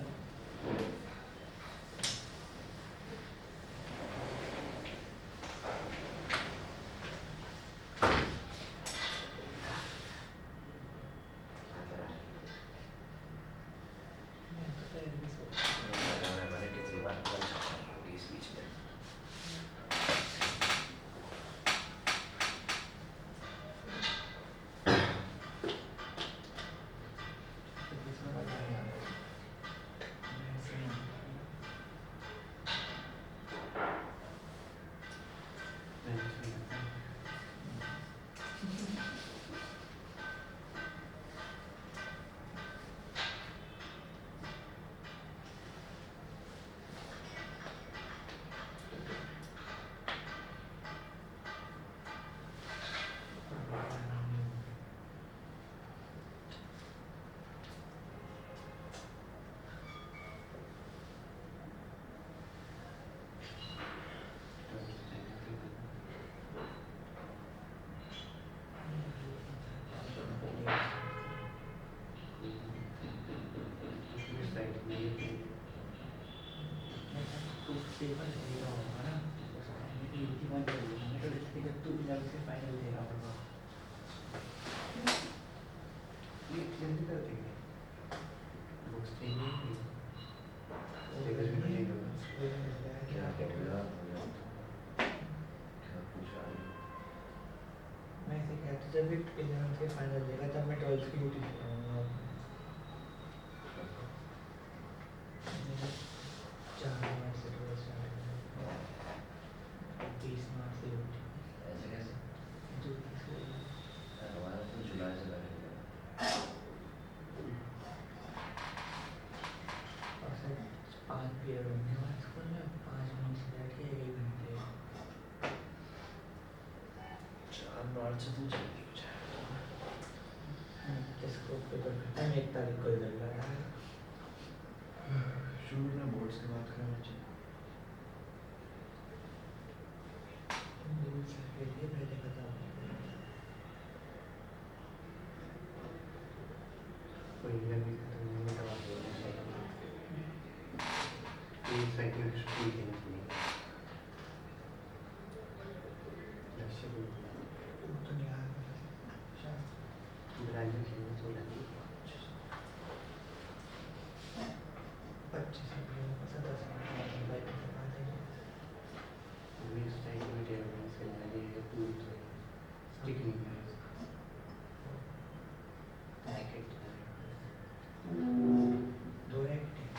पेपर दे रहा होगा ना, उसका 81 कर लिया मैं, तो इसके जब तू जब से फाइनल दे रहा होगा ये जल्दी कर देंगे बुक्स चाहिए पेपर भी नहीं होगा क्या क्या पूछा मैं ऐसे कहता जब भी 11th के फाइनल देगा तब मैं 12th की ड्यूटी करूँगा 4 मार्च से 12 स्टार्ट होगा 20 मार्च से ड्यूटी ऐसे कैसे जो हमारा तो जुलाई से लगेगा और सर 5 पीरियड होने वाले स्कूल में 5 मिनट से बैठ के 1 घंटे 4 मार्च से तो जल्दी हो जाएगा इसको पेपर खत्म 1 तारीख को रिजल्ट आ रहा है शुरू में बोर्ड से बात करना चाहिए बोर्ड से पहले खत्म कोई भी खत्म नहीं होगा एक साइकिल छुट्टी देनी चाहिए लक्ष्य भी तो नहीं आ रहा ग्रेजुएशन में 16 की 25 अप्रैल को 10 मिनट बाइक से बात है वो इस टाइम में टेबल से लगे पूरी स्टिक नहीं है पैकेट 2 रैकेट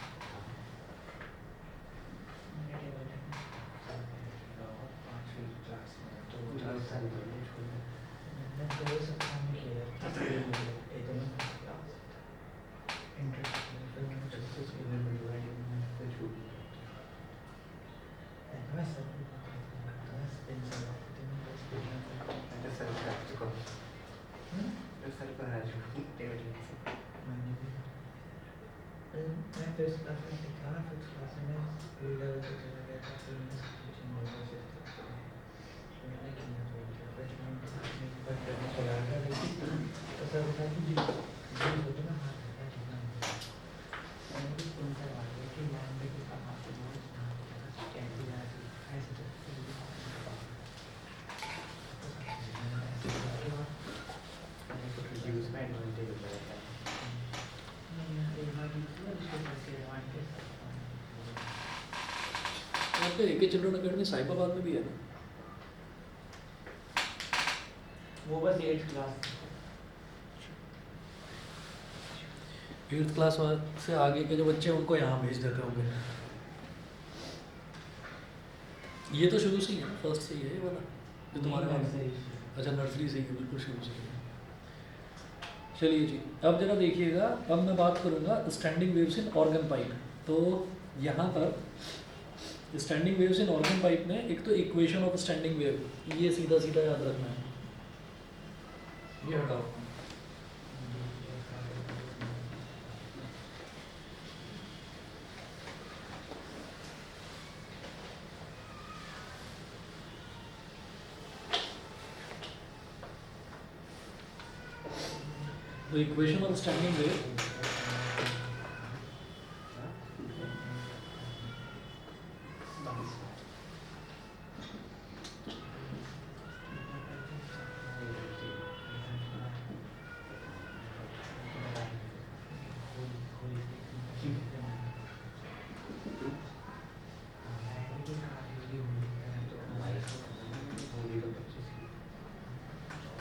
मैंने टेबल और 5 क्लास में तो 10 साल पहले छोड़ मैं 2 सप्ताह में किया एकदम इंटरेस्ट फिर मैंने जैसे स्कूल में डिवाइड फिर छूट गया मैं सब करता है स्पिन सब मैं सर का चुका तो सर पर आ चुका टेबल से मैंने भी मैं फिर क्लास में सीखा ना फिर क्लास में स्कूल लेवल पे चला गया था फिर मैं कोचिंग लेवल से मैंने किया फिर मैं पर करने चला गया लेकिन तो सर बता कि जी होता ना हाथ रहता है मैंने भी कौन सा बात है कि लैंड पे कितना हाथ है वो कैसे जाना ऐसे तो यूज में एडवांटेज होता है आपके एके चिल्ड्रन अकेडमी साहिबाबाद में भी है ना वो बस 8th क्लास 8th क्लास से आगे के जो बच्चे हैं उनको यहाँ भेज देते होंगे ये तो शुरू से ही है ना फर्स्ट से ही है ये वाला जो तुम्हारे वाला अच्छा नर्सरी से ही है बिल्कुल शुरू से ही है चलिए जी अब जरा देखिएगा अब मैं बात करूँगा standing waves in organ pipe तो यहाँ पर standing waves in organ pipe में एक तो इक्वेशन ऑफ स्टैंडिंग वेव ये सीधा सीधा याद रखना है ये हटाओ तो equation of standing wave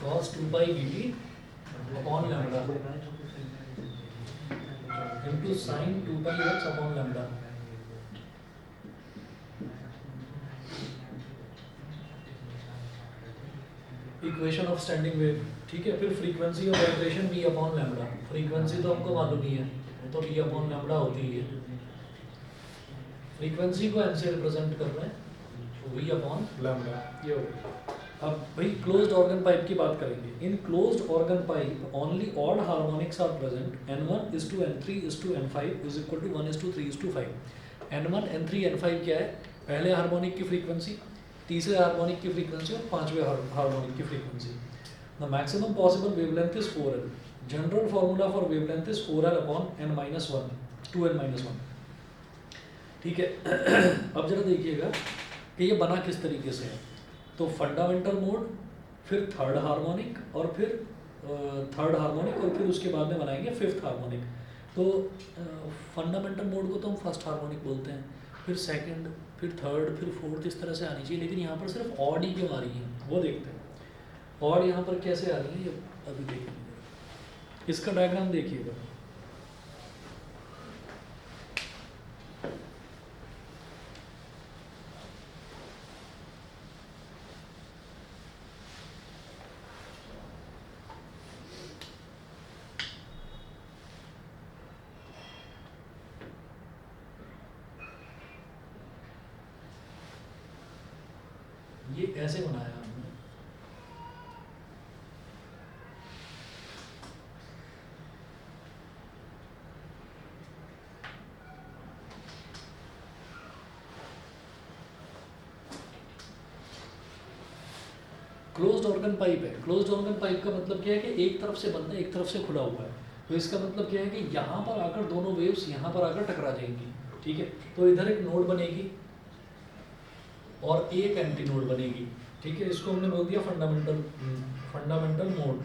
cos 2 pi dt upon lambda into sin 2 pi x upon lambda equation of standing wave ठीक है फिर frequency of vibration v upon lambda frequency तो हमको मालूम ही है वो तो v अपॉन लैम्डा होती ही है फ्रीक्वेंसी को n से रिप्रेजेंट कर रहे हैं v अपॉन लैम्डा ये हो गया अब भाई क्लोज्ड ऑर्गन पाइप की बात करेंगे in closed organ pipe only odd harmonics are present n1 is to n3 is to n5 is equal to 1 is to 3 is to 5 n1 n3 n5 क्या है पहले हार्मोनिक की फ्रीक्वेंसी तीसरे harmonic की frequency और पांचवें हार्मोनिक की frequency the maximum possible wavelength is 4l general formula for wavelength is 4l upon n-1 2n-1 ठीक है। अब जरा देखिएगा कि ये बना किस तरीके से है। तो फंडामेंटल मोड, फिर थर्ड हार्मोनिक, और फिर थर्ड हार्मोनिक, और फिर उसके बाद में बनाएंगे फिफ्थ हार्मोनिक। तो फंडामेंटल मोड को तो हम फर्स्ट हार्मोनिक बोलते हैं, फिर सेकंड, फिर थर्ड, फिर फोर्थ, इस तरह से आनी चाहिए। लेकिन यहाँ पर सिर्फ ऑड ही क्यों आ रही है वो देखते हैं। ऑड यहाँ पर कैसे आ रही है ये अभी देखेंगे। इसका डायग्राम देखिएगा। ये ऐसे बनाया हमने। क्लोज्ड ऑर्गन पाइप है। क्लोज्ड ऑर्गन पाइप का मतलब क्या है कि एक तरफ से बंद है, एक तरफ से खुला हुआ है। तो इसका मतलब क्या है कि यहाँ पर आकर दोनों वेव्स यहाँ पर आकर टकरा जाएंगी। ठीक है, तो इधर एक नोड बनेगी और एक एंटी नोड बनेगी। ठीक है, इसको हमने बोल दिया फंडामेंटल मोड।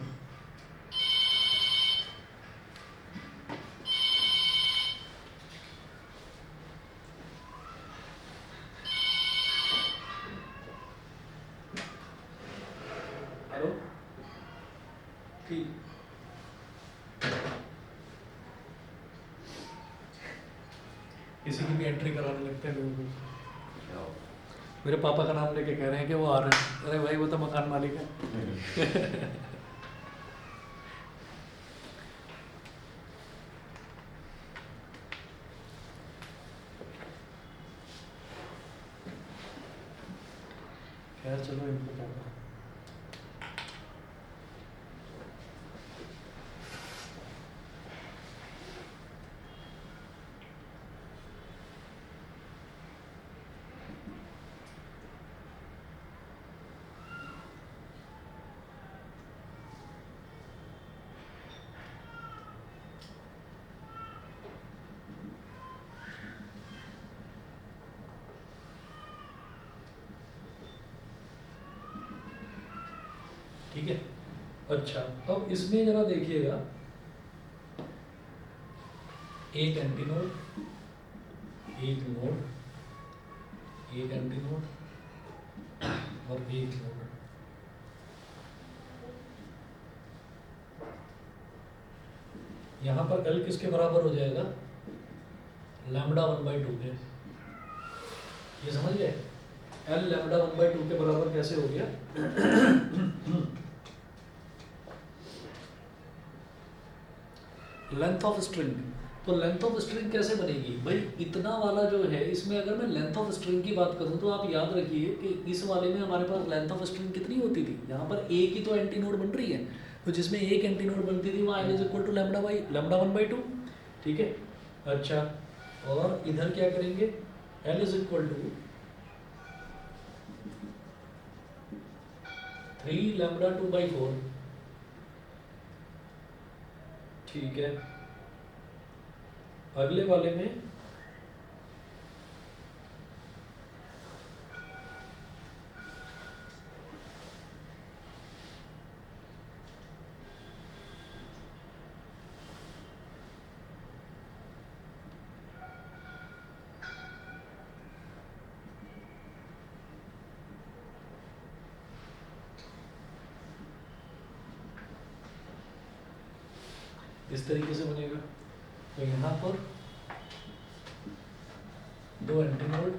हेलो, ठीक। किसी की भी एंट्री कराने लगते हैं लोगों को। मेरे पापा का नाम लेके कह रहे हैं कि वो आ रहे हैं। अरे भाई वो तो मकान मालिक है। खैर चलो इनको क्या करें। ठीक है, अच्छा अब इसमें जरा देखिएगा, एक एंटी नोड, एक नोड, एक एंटी नोड और एक नोड। यहाँ पर L किसके बराबर हो जाएगा? लैम्बडा 1/2 के। ये समझ गए? L लैम्बडा 1/2 के बराबर कैसे हो गया? Length of string. तो लेंथ ऑफ स्ट्रिंग कैसे बनेगी भाई? इतना वाला जो है, इसमें अगर मैं लेंथ ऑफ स्ट्रिंग की बात करूं तो आप याद रखिए कि इस वाले में हमारे पास लेंथ ऑफ स्ट्रिंग कितनी होती थी? यहाँ पर एक ही तो एंटी नोड बन रही है, तो जिसमें एक एंटी नोड बनती थी वहाँ L is equal to lambda 1/2। ठीक है, अच्छा और इधर क्या करेंगे? L is equal to 3 lambda 2/4। ठीक है, अगले वाले में इस तरीके से बनेगा। तो यहाँ पर दो एंटी नोड,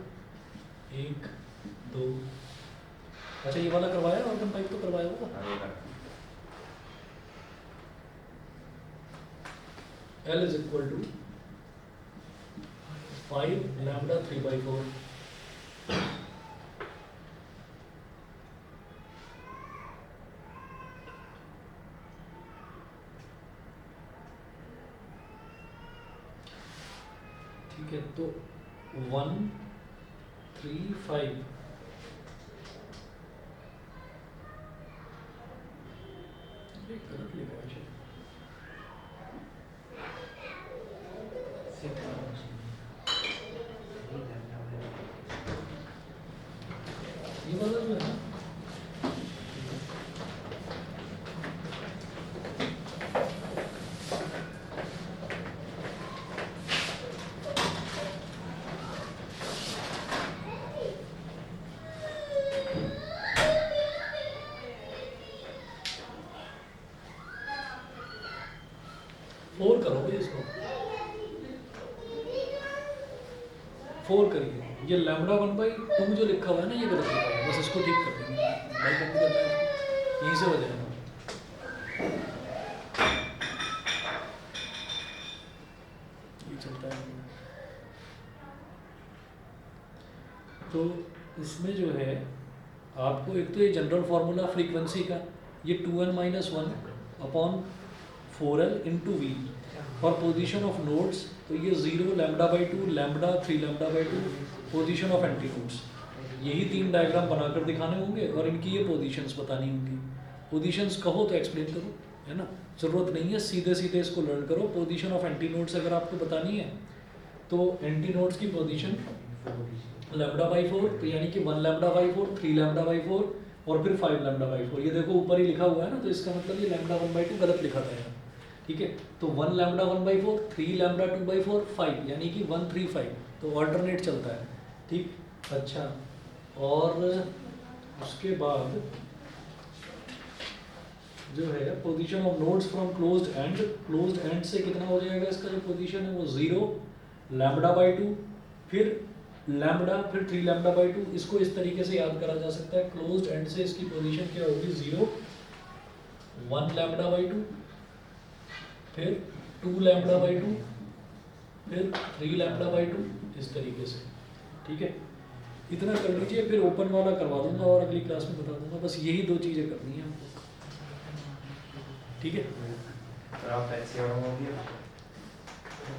एक, दो। अच्छा ये वाला करवाया ऑर्गन पाइप? तो करवाया होगा। L is equal to 5 lambda 3/4। ठीक है, तो 1 3 5 गलत लिखा है शायद। सेट करना चाहिए। इसको 4 करिए, ये लैम्बडा 1/2 जो लिखा हुआ है ना ये गलत लिखा हुआ है, बस इसको ठीक कर देंगे। भाई बंद करना है इसको, यहीं से हो जाएगा। ये चलता है। तो इसमें जो है आपको एक तो ये जनरल फार्मूला फ्रीक्वेंसी का, ये 2n-1 upon 4l into V for position of nodes, तो ये 0 λ/2 lambda 3 λ/2 position of anti nodes. यही 3 डायग्राम बनाकर दिखाने होंगे और इनकी ये पोजीशंस बतानी होंगी। पोजीशंस कहो तो एक्सप्लेन करो, है ना, ज़रूरत नहीं है सीधे सीधे इसको लर्न करो। पोजीशन ऑफ एंटी नोड्स अगर आपको बतानी है तो एंटी नोड्स की पोजीशन λ/4, तो यानी कि 1 λ/4, 3 λ/4 और फिर 5 λ/4। ये देखो ऊपर ही लिखा हुआ है ना, तो इसका मतलब ये λ1/2 गलत लिखा था यहाँ, ठीक है। तो 1 λ1/4, 3 λ2/4, 5 यानी कि 1 3 5, तो ऑल्टरनेट चलता है, ठीक। अच्छा, और उसके बाद जो है position of nodes from closed end से कितना हो जाएगा इसका जो पोजीशन है वो 0 λ/2, फिर लैम्बडा, फिर 3 λ/2। इसको इस तरीके से याद करा जा सकता है, क्लोज्ड एंड से इसकी पोजीशन क्या होगी 0 1 λ/2, फिर 2 λ/2, फिर 3 λ/2, इस तरीके से, ठीक है। इतना कर लीजिए, फिर ओपन वाला करवा दूंगा और अगली क्लास में बता दूंगा। बस यही 2 चीज़ें करनी है हमको, ठीक है।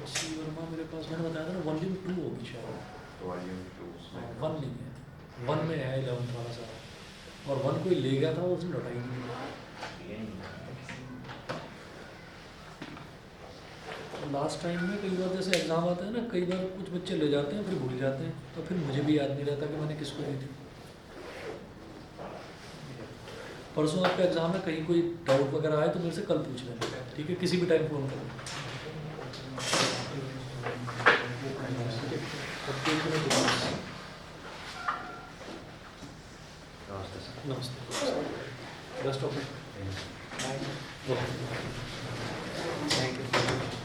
सी वर्मा मेरे पास, मैंने बताया था ना वॉल्यूम 2 होगी शायद, वॉल्यूम 2 उसमें 1 नहीं है, 1 में है 11th वाला सारा, और 1 कोई ले गया था उसने लौटाई नहीं। लास्ट टाइम में कई बार जैसे एग्ज़ाम आता है ना, कई बार कुछ बच्चे ले जाते हैं फिर भूल जाते हैं, तो फिर मुझे भी याद नहीं रहता कि मैंने किसको दी थी। परसों आपका एग्ज़ाम है, कहीं कोई डाउट वगैरह आए तो मेरे से कल पूछ लेना, ठीक है, किसी भी टाइम फ़ोन करो। नमस्ते। Best of